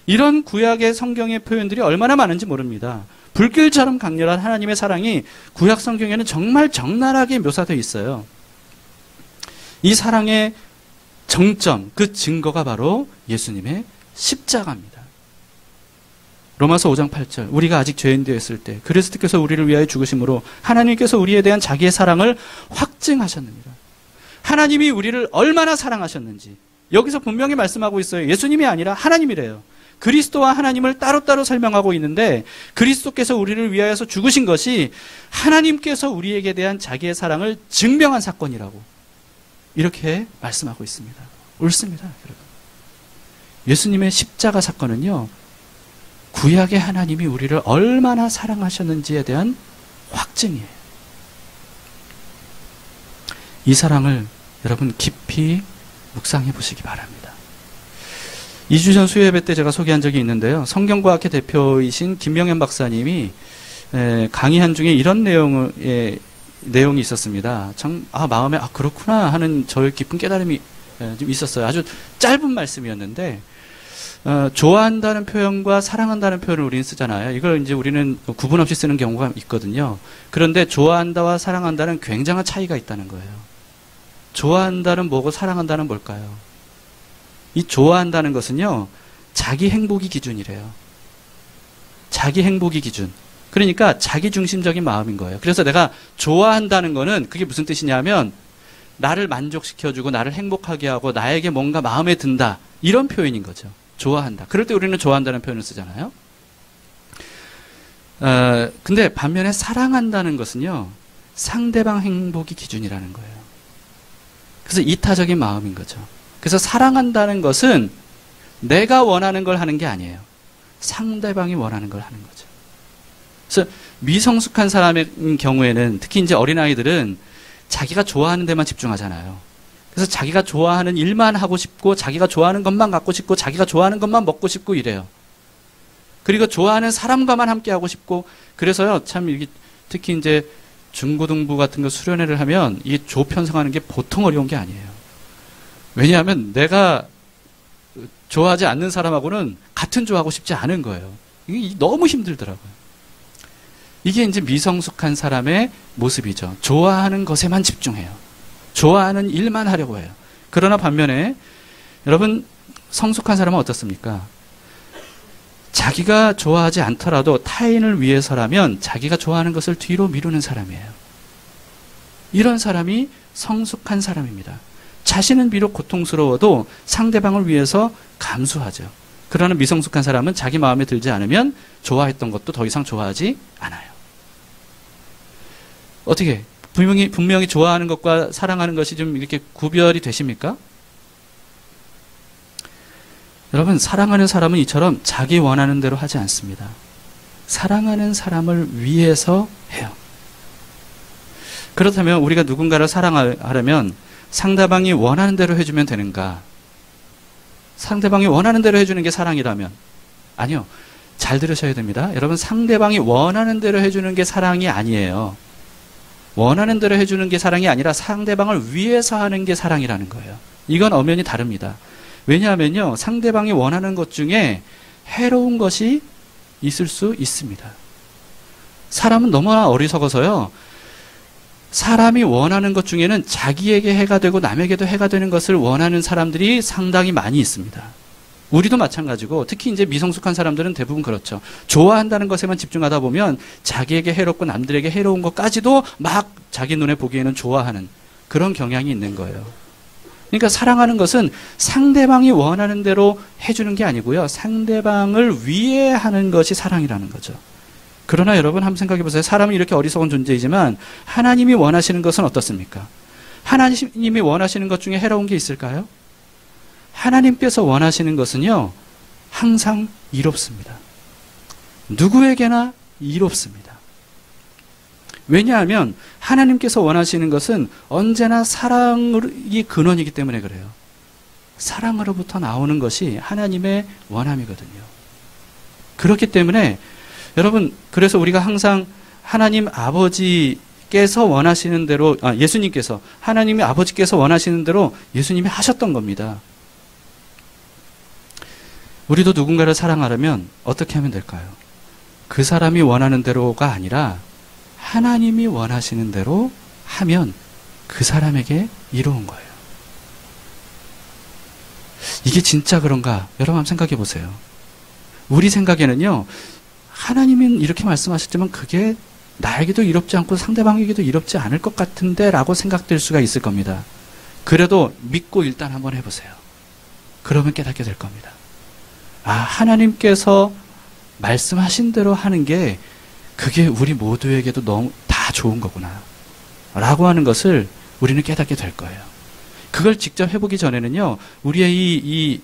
이런 구약의 성경의 표현들이 얼마나 많은지 모릅니다. 불길처럼 강렬한 하나님의 사랑이 구약 성경에는 정말 적나라하게 묘사되어 있어요. 이 사랑의 정점, 그 증거가 바로 예수님의 십자가입니다. 로마서 5장 8절, 우리가 아직 죄인 되었을 때 그리스도께서 우리를 위하여 죽으심으로 하나님께서 우리에 대한 자기의 사랑을 확증하셨느니라. 하나님이 우리를 얼마나 사랑하셨는지 여기서 분명히 말씀하고 있어요. 예수님이 아니라 하나님이래요. 그리스도와 하나님을 따로따로 설명하고 있는데 그리스도께서 우리를 위하여서 죽으신 것이 하나님께서 우리에게 대한 자기의 사랑을 증명한 사건이라고 이렇게 말씀하고 있습니다. 옳습니다, 여러분. 예수님의 십자가 사건은요, 구약의 하나님이 우리를 얼마나 사랑하셨는지에 대한 확증이에요. 이 사랑을 여러분 깊이 묵상해 보시기 바랍니다. 2주 전 수요예배 때 제가 소개한 적이 있는데요. 성경과학회 대표이신 김명현 박사님이 강의한 중에 이런 내용이 있었습니다. 참, 마음에 그렇구나 하는 저의 깊은 깨달음이 좀 있었어요. 아주 짧은 말씀이었는데 좋아한다는 표현과 사랑한다는 표현을 우리는 쓰잖아요. 이걸 이제 우리는 구분 없이 쓰는 경우가 있거든요. 그런데 좋아한다와 사랑한다는 굉장한 차이가 있다는 거예요. 좋아한다는 뭐고 사랑한다는 뭘까요? 이 좋아한다는 것은요, 자기 행복이 기준이래요. 자기 행복이 기준. 그러니까 자기 중심적인 마음인 거예요. 그래서 내가 좋아한다는 거는 그게 무슨 뜻이냐면 나를 만족시켜주고 나를 행복하게 하고 나에게 뭔가 마음에 든다, 이런 표현인 거죠. 좋아한다. 그럴 때 우리는 좋아한다는 표현을 쓰잖아요. 근데 반면에 사랑한다는 것은요, 상대방 행복이 기준이라는 거예요. 그래서 이타적인 마음인 거죠. 그래서 사랑한다는 것은 내가 원하는 걸 하는 게 아니에요. 상대방이 원하는 걸 하는 거죠. 그래서 미성숙한 사람의 경우에는 특히 이제 어린아이들은 자기가 좋아하는 데만 집중하잖아요. 그래서 자기가 좋아하는 일만 하고 싶고 자기가 좋아하는 것만 갖고 싶고 자기가 좋아하는 것만 먹고 싶고 이래요. 그리고 좋아하는 사람과만 함께 하고 싶고 그래서요 참 이게 특히 이제 중고등부 같은 거 수련회를 하면 이 조 편성하는 게 보통 어려운 게 아니에요. 왜냐하면 내가 좋아하지 않는 사람하고는 같은 조하고 싶지 않은 거예요. 이게 너무 힘들더라고요. 이게 이제 미성숙한 사람의 모습이죠. 좋아하는 것에만 집중해요. 좋아하는 일만 하려고 해요. 그러나 반면에 여러분 성숙한 사람은 어떻습니까? 자기가 좋아하지 않더라도 타인을 위해서라면 자기가 좋아하는 것을 뒤로 미루는 사람이에요. 이런 사람이 성숙한 사람입니다. 자신은 비록 고통스러워도 상대방을 위해서 감수하죠. 그러나 미성숙한 사람은 자기 마음에 들지 않으면 좋아했던 것도 더 이상 좋아하지 않아요. 어떻게 분명히 좋아하는 것과 사랑하는 것이 좀 이렇게 구별이 되십니까? 여러분 사랑하는 사람은 이처럼 자기 원하는 대로 하지 않습니다. 사랑하는 사람을 위해서 해요. 그렇다면 우리가 누군가를 사랑하려면 상대방이 원하는 대로 해주면 되는가? 상대방이 원하는 대로 해주는 게 사랑이라면? 아니요. 잘 들으셔야 됩니다. 여러분 상대방이 원하는 대로 해주는 게 사랑이 아니에요. 원하는 대로 해주는 게 사랑이 아니라 상대방을 위해서 하는 게 사랑이라는 거예요. 이건 엄연히 다릅니다. 왜냐하면요. 상대방이 원하는 것 중에 해로운 것이 있을 수 있습니다. 사람은 너무나 어리석어서요. 사람이 원하는 것 중에는 자기에게 해가 되고 남에게도 해가 되는 것을 원하는 사람들이 상당히 많이 있습니다. 우리도 마찬가지고 특히 이제 미성숙한 사람들은 대부분 그렇죠. 좋아한다는 것에만 집중하다 보면 자기에게 해롭고 남들에게 해로운 것까지도 막 자기 눈에 보기에는 좋아하는 그런 경향이 있는 거예요. 그러니까 사랑하는 것은 상대방이 원하는 대로 해주는 게 아니고요. 상대방을 위해 하는 것이 사랑이라는 거죠. 그러나 여러분 한번 생각해 보세요. 사람은 이렇게 어리석은 존재이지만 하나님이 원하시는 것은 어떻습니까? 하나님이 원하시는 것 중에 해로운 게 있을까요? 하나님께서 원하시는 것은요. 항상 이롭습니다. 누구에게나 이롭습니다. 왜냐하면 하나님께서 원하시는 것은 언제나 사랑이 근원이기 때문에 그래요. 사랑으로부터 나오는 것이 하나님의 원함이거든요. 그렇기 때문에 여러분 그래서 우리가 항상 하나님 아버지께서 원하시는 대로 예수님께서 하나님이 아버지께서 원하시는 대로 예수님이 하셨던 겁니다. 우리도 누군가를 사랑하려면 어떻게 하면 될까요? 그 사람이 원하는 대로가 아니라 하나님이 원하시는 대로 하면 그 사람에게 이로운 거예요. 이게 진짜 그런가? 여러분 한번 생각해 보세요. 우리 생각에는요. 하나님은 이렇게 말씀하셨지만 그게 나에게도 이롭지 않고 상대방에게도 이롭지 않을 것 같은데 라고 생각될 수가 있을 겁니다. 그래도 믿고 일단 한번 해보세요. 그러면 깨닫게 될 겁니다. 아, 하나님께서 말씀하신 대로 하는 게 그게 우리 모두에게도 너무 다 좋은 거구나 라고 하는 것을 우리는 깨닫게 될 거예요. 그걸 직접 해보기 전에는요. 우리의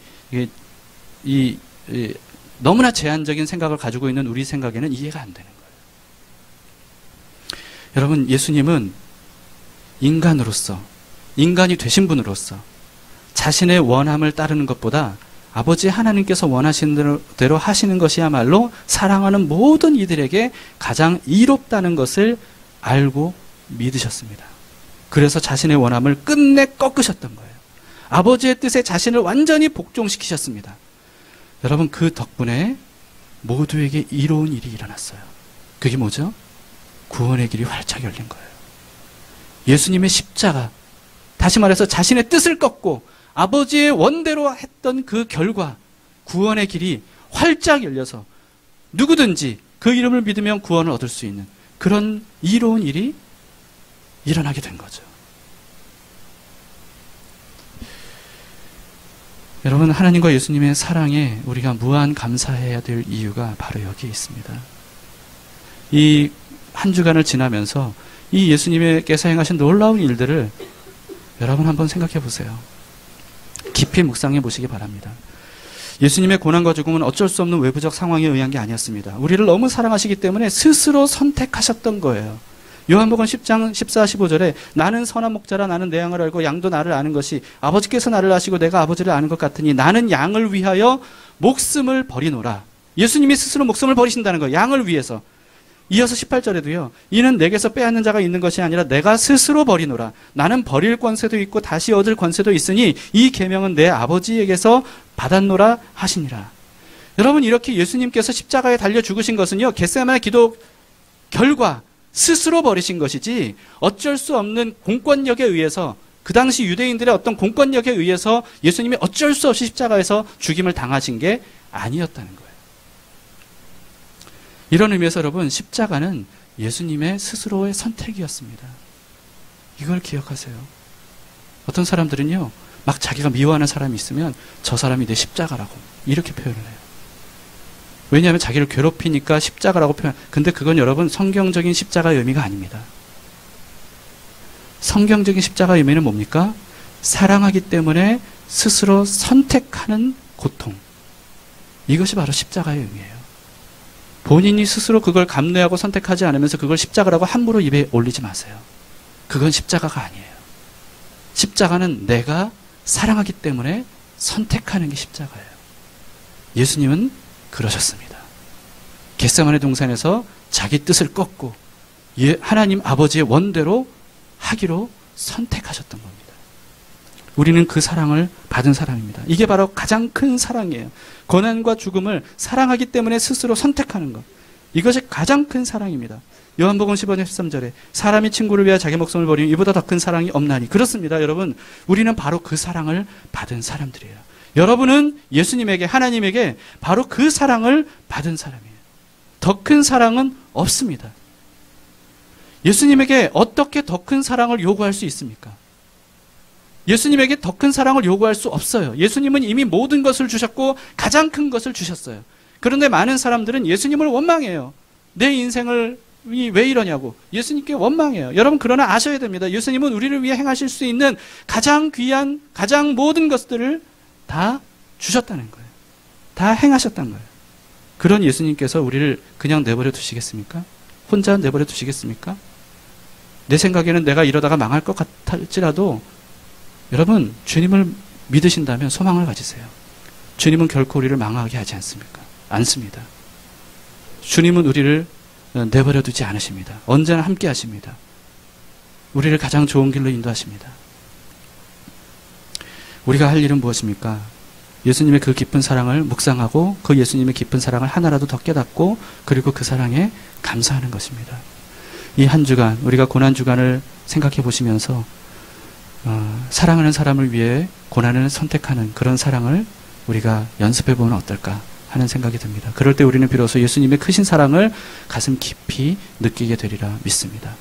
이 너무나 제한적인 생각을 가지고 있는 우리 생각에는 이해가 안 되는 거예요. 여러분 예수님은 인간으로서 인간이 되신 분으로서 자신의 원함을 따르는 것보다 아버지 하나님께서 원하시는 대로 하시는 것이야말로 사랑하는 모든 이들에게 가장 이롭다는 것을 알고 믿으셨습니다. 그래서 자신의 원함을 끝내 꺾으셨던 거예요. 아버지의 뜻에 자신을 완전히 복종시키셨습니다. 여러분 그 덕분에 모두에게 이로운 일이 일어났어요. 그게 뭐죠? 구원의 길이 활짝 열린 거예요. 예수님의 십자가, 다시 말해서 자신의 뜻을 꺾고 아버지의 원대로 했던 그 결과 구원의 길이 활짝 열려서 누구든지 그 이름을 믿으면 구원을 얻을 수 있는 그런 이로운 일이 일어나게 된 거죠. 여러분 하나님과 예수님의 사랑에 우리가 무한 감사해야 될 이유가 바로 여기에 있습니다. 이 한 주간을 지나면서 이 예수님께서 행하신 놀라운 일들을 여러분 한번 생각해 보세요. 깊이 묵상해 보시기 바랍니다. 예수님의 고난과 죽음은 어쩔 수 없는 외부적 상황에 의한 게 아니었습니다. 우리를 너무 사랑하시기 때문에 스스로 선택하셨던 거예요. 요한복음 10장 14, 15절에 나는 선한 목자라 나는 내 양을 알고 양도 나를 아는 것이 아버지께서 나를 아시고 내가 아버지를 아는 것 같으니 나는 양을 위하여 목숨을 버리노라. 예수님이 스스로 목숨을 버리신다는 거예요. 양을 위해서. 이어서 18절에도요. 이는 내게서 빼앗는 자가 있는 것이 아니라 내가 스스로 버리노라. 나는 버릴 권세도 있고 다시 얻을 권세도 있으니 이 계명은 내 아버지에게서 받았노라 하시니라. 여러분 이렇게 예수님께서 십자가에 달려 죽으신 것은요. 겟세마네 기도 결과 스스로 버리신 것이지 어쩔 수 없는 공권력에 의해서 그 당시 유대인들의 어떤 공권력에 의해서 예수님이 어쩔 수 없이 십자가에서 죽임을 당하신 게 아니었다는 거예요. 이런 의미에서 여러분 십자가는 예수님의 스스로의 선택이었습니다. 이걸 기억하세요. 어떤 사람들은요. 막 자기가 미워하는 사람이 있으면 저 사람이 내 십자가라고 이렇게 표현을 해요. 왜냐하면 자기를 괴롭히니까 십자가라고 표현. 근데 그건 여러분 성경적인 십자가의 의미가 아닙니다. 성경적인 십자가의 의미는 뭡니까? 사랑하기 때문에 스스로 선택하는 고통. 이것이 바로 십자가의 의미예요. 본인이 스스로 그걸 감내하고 선택하지 않으면서 그걸 십자가라고 함부로 입에 올리지 마세요. 그건 십자가가 아니에요. 십자가는 내가 사랑하기 때문에 선택하는 게 십자가예요. 예수님은 그러셨습니다. 겟세마네 동산에서 자기 뜻을 꺾고 하나님 아버지의 원대로 하기로 선택하셨던 겁니다. 우리는 그 사랑을 받은 사람입니다. 이게 바로 가장 큰 사랑이에요. 고난과 죽음을 사랑하기 때문에 스스로 선택하는 것. 이것이 가장 큰 사랑입니다. 요한복음 15장 13절에 사람이 친구를 위하여 자기 목숨을 버리면 이보다 더 큰 사랑이 없나니. 그렇습니다. 여러분 우리는 바로 그 사랑을 받은 사람들이에요. 여러분은 예수님에게 하나님에게 바로 그 사랑을 받은 사람이에요. 더 큰 사랑은 없습니다. 예수님에게 어떻게 더 큰 사랑을 요구할 수 있습니까? 예수님에게 더 큰 사랑을 요구할 수 없어요. 예수님은 이미 모든 것을 주셨고 가장 큰 것을 주셨어요. 그런데 많은 사람들은 예수님을 원망해요. 내 인생을 왜 이러냐고 예수님께 원망해요. 여러분 그러나 아셔야 됩니다. 예수님은 우리를 위해 행하실 수 있는 가장 귀한 가장 모든 것들을 다 주셨다는 거예요. 다 행하셨다는 거예요. 그런 예수님께서 우리를 그냥 내버려 두시겠습니까? 혼자 내버려 두시겠습니까? 내 생각에는 내가 이러다가 망할 것 같을지라도 여러분 주님을 믿으신다면 소망을 가지세요. 주님은 결코 우리를 망하게 하지 않습니다. 주님은 우리를 내버려 두지 않으십니다. 언제나 함께 하십니다. 우리를 가장 좋은 길로 인도하십니다. 우리가 할 일은 무엇입니까? 예수님의 그 깊은 사랑을 묵상하고 그 예수님의 깊은 사랑을 하나라도 더 깨닫고 그리고 그 사랑에 감사하는 것입니다. 이 한 주간 우리가 고난 주간을 생각해 보시면서 사랑하는 사람을 위해 고난을 선택하는 그런 사랑을 우리가 연습해 보면 어떨까 하는 생각이 듭니다. 그럴 때 우리는 비로소 예수님의 크신 사랑을 가슴 깊이 느끼게 되리라 믿습니다.